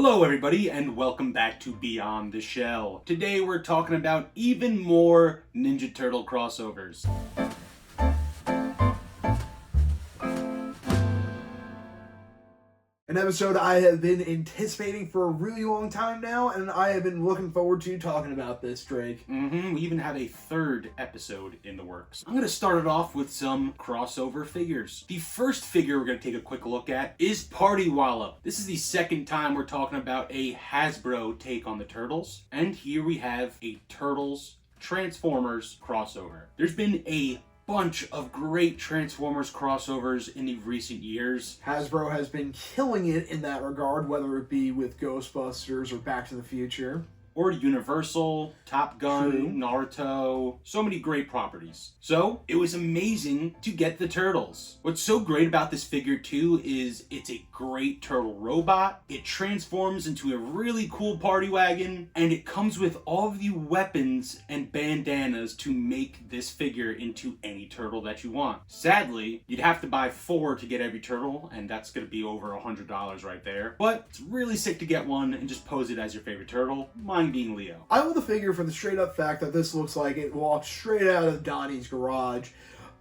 Hello everybody and welcome back to Beyond the Shell. Today we're talking about even more Ninja Turtle crossovers. An episode I have been anticipating for a really long time now, and I have been looking forward to talking about this, Drake. We even have a third episode in the works. I'm going to start it off with some crossover figures. The first figure we're going to take a quick look at is Party Wallop. This is the second time we're talking about a Hasbro take on the Turtles, and here we have a Turtles Transformers crossover. There's been a bunch of great Transformers crossovers in the recent years. Hasbro has been killing it in that regard, whether it be with Ghostbusters or Back to the Future. Or Universal, Top Gun, True. Naruto, so many great properties. So, it was amazing to get the Turtles. What's so great about this figure too is it's a great turtle robot, it transforms into a really cool party wagon, and it comes with all of the weapons and bandanas to make this figure into any turtle that you want. Sadly, you'd have to buy 4 to get every turtle, and that's gonna be over $100 right there. But it's really sick to get one and just pose it as your favorite turtle. Mine being Leo. I love the figure for the straight up fact that this looks like it walked straight out of Donnie's garage.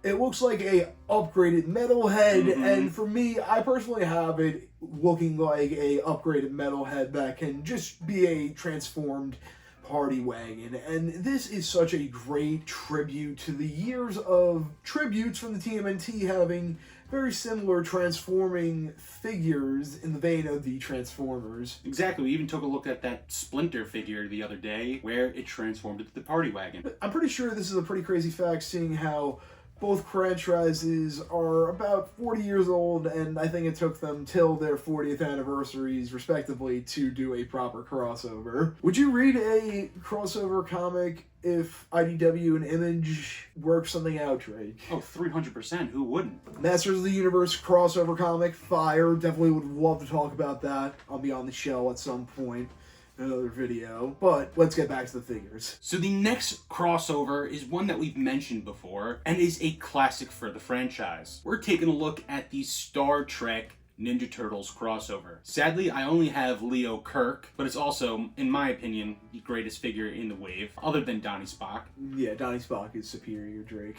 It looks like a upgraded metal head, and for me, I personally have it looking like a upgraded metal head that can just be a transformed party wagon. And this is such a great tribute to the years of tributes from the TMNT having very similar transforming figures in the vein of the Transformers. Exactly. We even took a look at that Splinter figure the other day where it transformed into the party wagon. I'm pretty sure this is a pretty crazy fact, seeing how both franchises are about 40 years old, and I think it took them till their 40th anniversaries, respectively, to do a proper crossover. Would you read a crossover comic if IDW and Image worked something out, Drake? Oh, 300%. Who wouldn't? Masters of the Universe crossover comic, fire. Definitely would love to talk about that on Beyond the Shell at some point. Another video, but let's get back to the figures. So the next crossover is one that we've mentioned before and is a classic for the franchise. We're taking a look at the Star Trek Ninja Turtles crossover. Sadly, I only have Leo Kirk, but it's also, in my opinion, the greatest figure in the wave, other than Donnie Spock. Yeah, Donnie Spock is superior, Drake.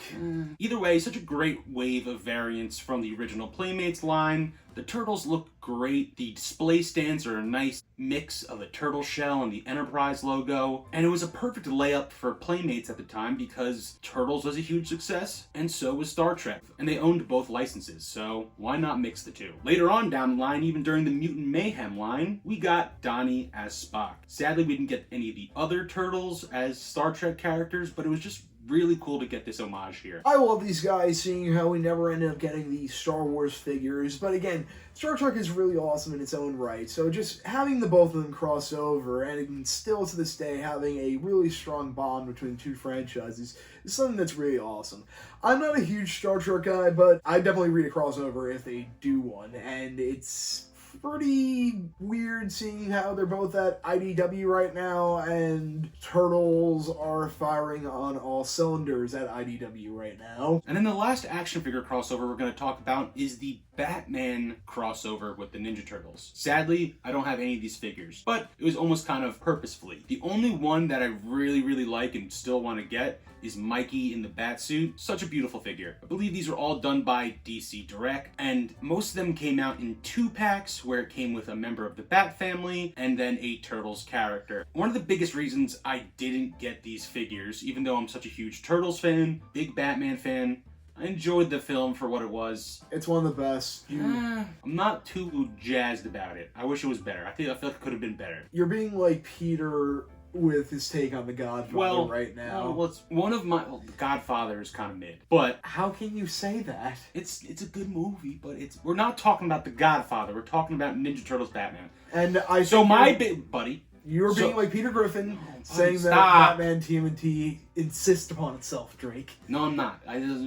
Either way, such a great wave of variants from the original Playmates line. The Turtles look great. The display stands are a nice mix of a turtle shell and the Enterprise logo. And it was a perfect layup for Playmates at the time because Turtles was a huge success and so was Star Trek. And they owned both licenses, so why not mix the two? Later on down the line, even during the Mutant Mayhem line, we got Donnie as Spock. Sadly, we didn't get any of the other Turtles as Star Trek characters, but it was just really cool to get this homage here. I love these guys, seeing how we never ended up getting the Star Wars figures, but again, Star Trek is really awesome in its own right, so just having the both of them cross over, and still to this day having a really strong bond between the two franchises, is something that's really awesome. I'm not a huge Star Trek guy, but I definitely read a crossover if they do one, and it's pretty weird seeing how they're both at IDW right now, and Turtles are firing on all cylinders at IDW right now. And then the last action figure crossover we're going to talk about is the Batman crossover with the Ninja Turtles. Sadly, I don't have any of these figures, but it was almost kind of purposefully. The only one that I really like and still want to get is Mikey in the Batsuit. Such a beautiful figure. I believe these are all done by DC Direct, and most of them came out in 2 packs where it came with a member of the Bat family and then a Turtles character. One of the biggest reasons I didn't get these figures, even though I'm such a huge Turtles fan, big Batman fan, I enjoyed the film for what it was. It's one of the best. I'm not too jazzed about it. I wish it was better. I feel like it could have been better. You're being like Peter with his take on The Godfather right now. Well, it's one of my... The Godfather is kind of mid, but... How can you say that? It's a good movie, but we're not talking about The Godfather. We're talking about Ninja Turtles Batman. And buddy... You're being like Peter Griffin, saying stop. that Batman TMNT insists upon itself, Drake. No, I'm not.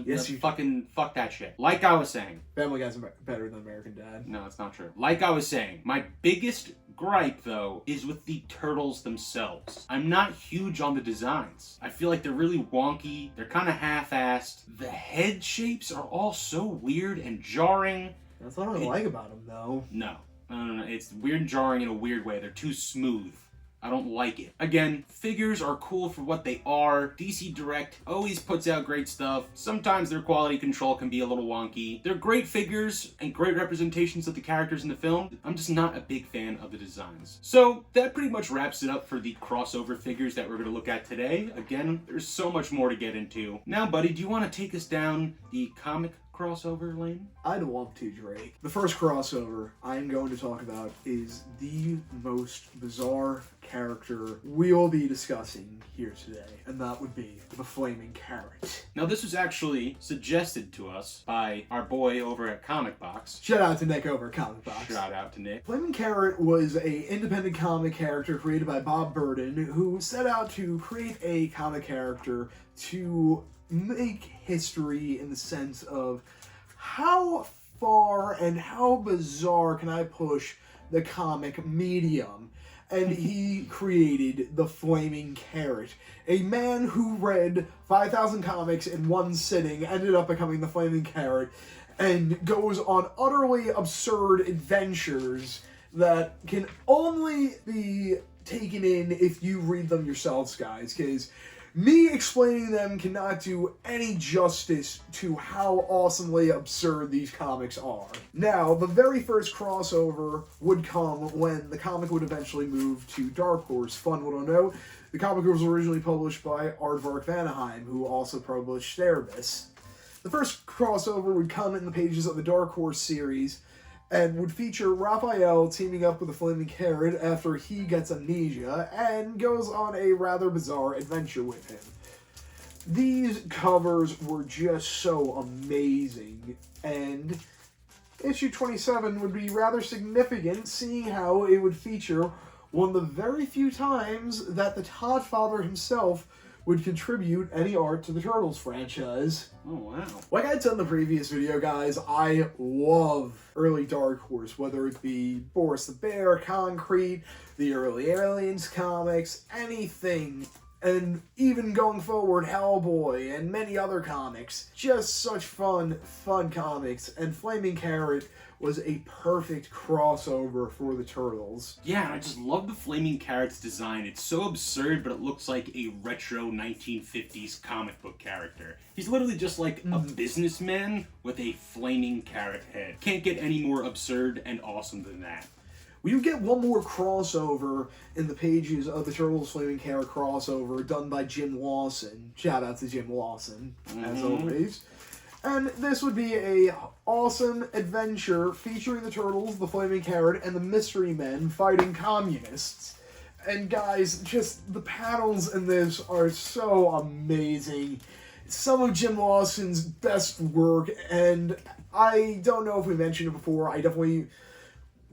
Yes, you fuck that shit. Like I was saying. Family Guy's better than American Dad. No, it's not true. Like I was saying, my biggest gripe, though, is with the Turtles themselves. I'm not huge on the designs. I feel like they're really wonky. They're kind of half-assed. The head shapes are all so weird and jarring. That's what I like about them, though. No. I don't know, it's weird and jarring in a weird way. They're too smooth. I don't like it. Again, figures are cool for what they are. DC Direct always puts out great stuff. Sometimes their quality control can be a little wonky. They're great figures and great representations of the characters in the film. I'm just not a big fan of the designs. So that pretty much wraps it up for the crossover figures that we're going to look at today. Again, there's so much more to get into. Now, buddy, do you want to take us down the comic crossover lane? I'd love to, Drake. The first crossover I'm going to talk about is the most bizarre character we will be discussing here today, and that would be the Flaming Carrot. Now, this was actually suggested to us by our boy over at Comic Box. Shout out to Nick over at Comic Box. Shout out to Nick. Flaming Carrot was a independent comic character created by Bob Burden, who set out to create a comic character to make history in the sense of how far and how bizarre can I push the comic medium. And he created the Flaming Carrot. A man who read 5,000 comics in one sitting ended up becoming the Flaming Carrot and goes on utterly absurd adventures that can only be taken in if you read them yourselves, guys, because me explaining them cannot do any justice to how awesomely absurd these comics are. Now, the very first crossover would come when the comic would eventually move to Dark Horse. Fun little note, the comic was originally published by Aardvark Vanaheim, who also published Cerebus. The first crossover would come in the pages of the Dark Horse series, and would feature Raphael teaming up with the Flaming Carrot after he gets amnesia and goes on a rather bizarre adventure with him. These covers were just so amazing, and issue 27 would be rather significant, seeing how it would feature one of the very few times that the Todd Father himself would contribute any art to the Turtles franchise. Oh, wow. Like I said in the previous video, guys, I love early Dark Horse, whether it be Boris the Bear, Concrete, the early Aliens comics, anything. And even going forward, Hellboy and many other comics. Just such fun comics. And Flaming Carrot was a perfect crossover for the Turtles. Yeah, and I just love the Flaming Carrot's design. It's so absurd, but it looks like a retro 1950s comic book character. He's literally just like a businessman with a flaming carrot head. Can't get any more absurd and awesome than that. We would get one more crossover in the pages of the Turtles Flaming Carrot crossover done by Jim Lawson. Shout out to Jim Lawson, as always. And this would be a awesome adventure featuring the Turtles, the Flaming Carrot, and the Mystery Men fighting communists. And guys, just the panels in this are so amazing. Some of Jim Lawson's best work, and I don't know if we mentioned it before, I definitely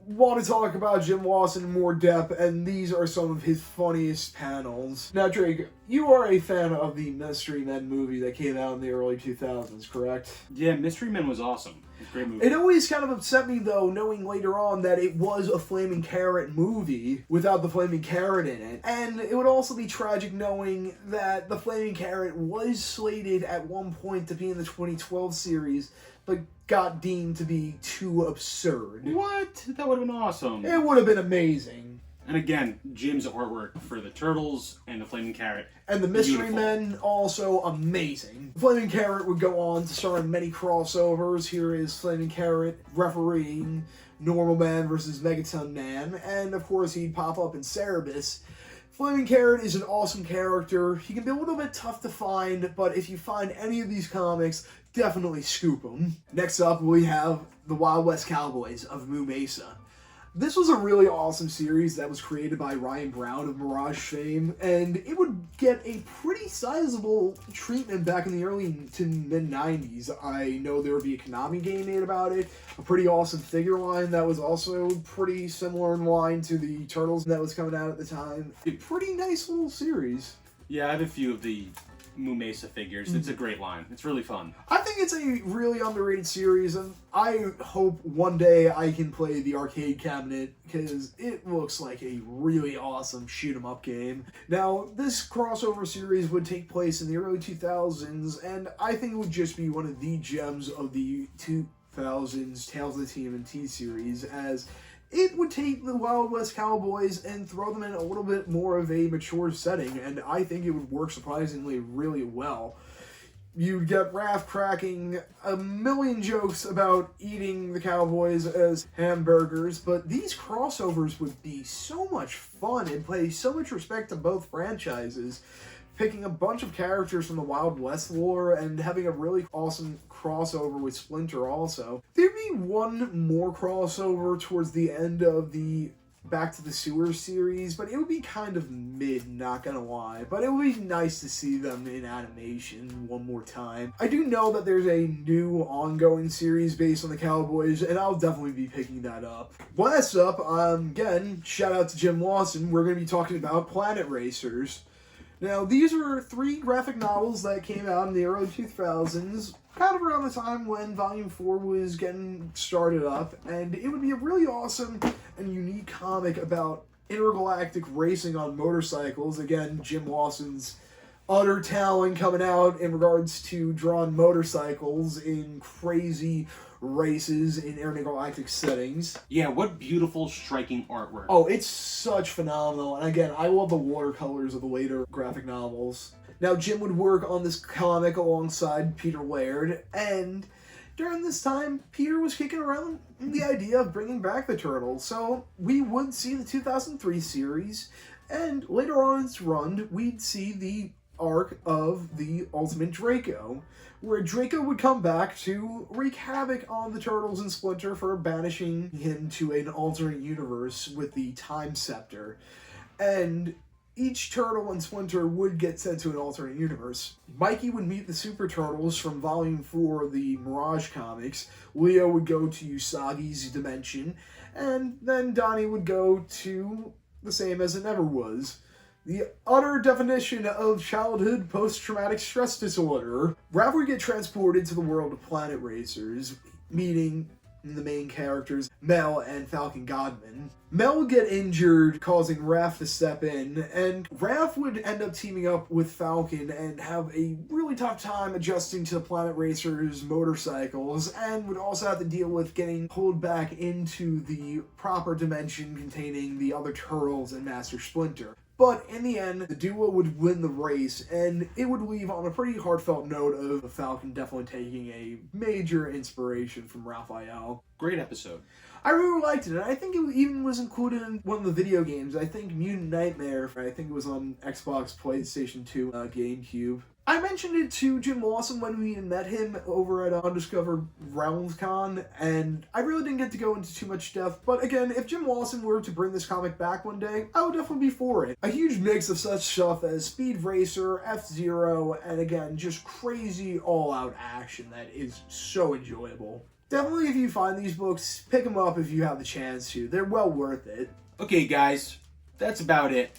want to talk about Jim Lawson in more depth, and these are some of his funniest panels. Now, Drake, you are a fan of the Mystery Men movie that came out in the early 2000s, correct? Yeah, Mystery Men was awesome. It's a great movie. It always kind of upset me, though, knowing later on that it was a Flaming Carrot movie without the Flaming Carrot in it. And it would also be tragic knowing that the Flaming Carrot was slated at one point to be in the 2012 series, but got deemed to be too absurd. What? That would have been awesome. It would have been amazing. And again, Jim's artwork for the Turtles and the Flaming Carrot. And the Mystery Beautiful. Men, also amazing. Flaming Carrot would go on to star in many crossovers. Here is Flaming Carrot refereeing Normal Man versus Megaton Man. And of course, he'd pop up in Cerebus. Flaming Carrot is an awesome character. He can be a little bit tough to find, but if you find any of these comics, definitely scoop them. Next up, we have the Wild West Cowboys of Moo Mesa. This was a really awesome series that was created by Ryan Brown of Mirage fame, and it would get a pretty sizable treatment back in the early to mid-90s. I know there would be a Konami game made about it, a pretty awesome figure line that was also pretty similar in line to the Turtles that was coming out at the time. A pretty nice little series. Yeah, I have a few of the Moo Mesa figures. It's a great line. It's really fun. I think it's a really underrated series, and I hope one day I can play the arcade cabinet, because it looks like a really awesome shoot-'em-up game. Now, this crossover series would take place in the early 2000s, and I think it would just be one of the gems of the 2000s Tales of the TMNT series, as it would take the Wild West Cowboys and throw them in a little bit more of a mature setting, and I think it would work surprisingly really well. You'd get Raph cracking a million jokes about eating the Cowboys as hamburgers, but these crossovers would be so much fun and pay so much respect to both franchises. Picking a bunch of characters from the Wild West lore and having a really awesome crossover with Splinter also. There'd be one more crossover towards the end of the Back to the Sewer series, but it would be kind of mid, not gonna lie. But it would be nice to see them in animation one more time. I do know that there's a new ongoing series based on the Cowboys, and I'll definitely be picking that up. Last up, again, shout out to Jim Lawson, we're gonna be talking about Planet Racers. Now, these are 3 graphic novels that came out in the early 2000s, kind of around the time when Volume 4 was getting started up, and it would be a really awesome and unique comic about intergalactic racing on motorcycles. Again, Jim Lawson's utter talent coming out in regards to drawing motorcycles in crazy races in intergalactic settings. Yeah, what beautiful, striking artwork. Oh, it's such phenomenal. And again, I love the watercolors of the later graphic novels. Now, Jim would work on this comic alongside Peter Laird, and during this time, Peter was kicking around the idea of bringing back the Turtles. So we would see the 2003 series, and later on in its run, we'd see the arc of the Ultimate Draco, where Draco would come back to wreak havoc on the Turtles and Splinter for banishing him to an alternate universe with the Time Scepter. And each Turtle and Splinter would get sent to an alternate universe. Mikey would meet the Super Turtles from Volume 4 of the Mirage comics. Leo would go to Usagi's dimension, and then Donnie would go to the same as it never was. The utter definition of childhood post-traumatic stress disorder. Raph would get transported to the world of Planet Racers, meeting the main characters, Mel and Falcon Godman. Mel would get injured, causing Raph to step in, and Raph would end up teaming up with Falcon and have a really tough time adjusting to the Planet Racers motorcycles, and would also have to deal with getting pulled back into the proper dimension containing the other Turtles and Master Splinter. But in the end, the duo would win the race, and it would leave on a pretty heartfelt note of Falcon definitely taking a major inspiration from Raphael. Great episode. I really liked it, and I think it even was included in one of the video games. I think Mutant Nightmare, I think it was on Xbox, PlayStation 2, GameCube. I mentioned it to Jim Lawson when we met him over at Undiscovered Realms Con, and I really didn't get to go into too much depth, but again, if Jim Lawson were to bring this comic back one day, I would definitely be for it. A huge mix of such stuff as Speed Racer, F-Zero, and again, just crazy all-out action that is so enjoyable. Definitely, if you find these books, pick them up if you have the chance to. They're well worth it. Okay, guys, that's about it.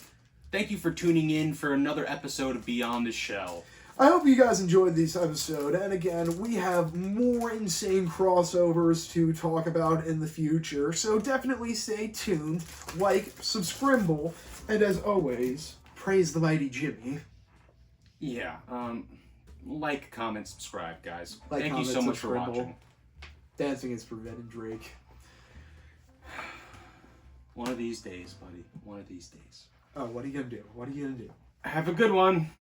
Thank you for tuning in for another episode of Beyond the Shell. I hope you guys enjoyed this episode, and again, we have more insane crossovers to talk about in the future, so definitely stay tuned, like, subscribe, and as always, praise the mighty Jimmy. Yeah, like, comment, subscribe, guys. Like, Thank comment, you so much for subscribe. watching. Dancing is for Red and Drake. One of these days, buddy. One of these days. Oh, what are you gonna do? What are you gonna do? Have a good one.